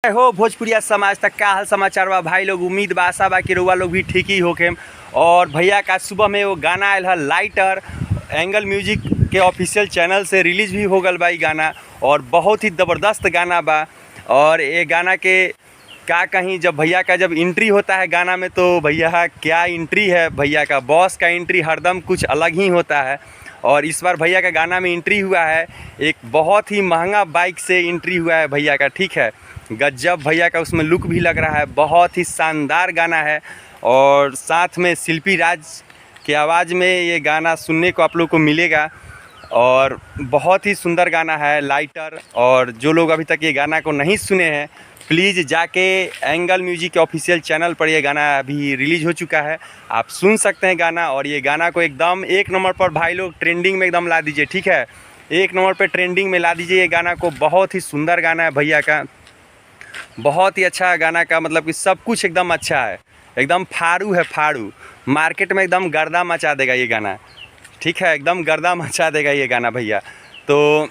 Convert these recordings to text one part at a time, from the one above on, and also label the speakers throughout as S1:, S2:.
S1: हो भोजपुरिया समाज तक का हाल समाचार बा भाई लोग। उम्मीद बा आशा बा कि रउआ लोग भी ठीक ही होके। और भैया का सुबह में वो गाना आयल है लाइटर, एंगल म्यूजिक के ऑफिशियल चैनल से रिलीज़ भी हो गल बा गाना, और बहुत ही ज़बरदस्त गाना बा। और ये गाना के क्या कहीं, जब भैया का जब एंट्री होता है गाना में तो भैया क्या एंट्री है, भैया का बॉस का एंट्री हरदम कुछ अलग ही होता है। और इस बार भैया का गाना में एंट्री हुआ है, एक बहुत ही महंगा बाइक से एंट्री हुआ है भैया का, ठीक है। गजब भैया का उसमें लुक भी लग रहा है, बहुत ही शानदार गाना है। और साथ में शिल्पी राज की आवाज़ में ये गाना सुनने को आप लोग को मिलेगा, और बहुत ही सुंदर गाना है लाइटर। और जो लोग अभी तक ये गाना को नहीं सुने हैं, प्लीज़ जाके एंगल म्यूजिक के ऑफिशियल चैनल पर ये गाना अभी रिलीज़ हो चुका है, आप सुन सकते हैं गाना। और ये गाना को एकदम 1 नंबर पर भाई लोग ट्रेंडिंग में एकदम ला दीजिए, ठीक है। 1 नंबर पर ट्रेंडिंग में ला दीजिए ये गाना को। बहुत ही सुंदर गाना है भैया का, बहुत ही अच्छा गाना का, मतलब कि सब कुछ एकदम अच्छा है, एकदम फाड़ू है, फाड़ू। मार्केट में एकदम गर्दा मचा देगा ये गाना, ठीक है, एकदम गर्दा मचा देगा ये गाना भैया। तो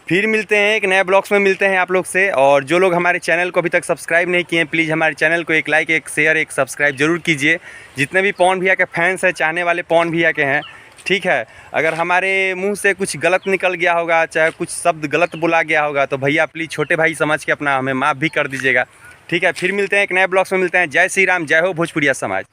S1: फिर मिलते हैं एक नए ब्लॉग्स में, मिलते हैं आप लोग से। और जो लोग हमारे चैनल को अभी तक सब्सक्राइब नहीं किए हैं, प्लीज़ हमारे चैनल को एक लाइक, एक शेयर, एक सब्सक्राइब जरूर कीजिए। जितने भी पवन भैया के फैंस हैं, चाहने वाले पवन भैया के हैं, ठीक है। अगर हमारे मुंह से कुछ गलत निकल गया होगा, चाहे कुछ शब्द गलत बोला गया होगा, तो भैया प्लीज़ छोटे भाई समझ के अपना हमें माफ़ भी कर दीजिएगा, ठीक है। फिर मिलते हैं एक नए ब्लॉग्स में, मिलते हैं। जय श्री राम, जय हो भोजपुरिया समाज।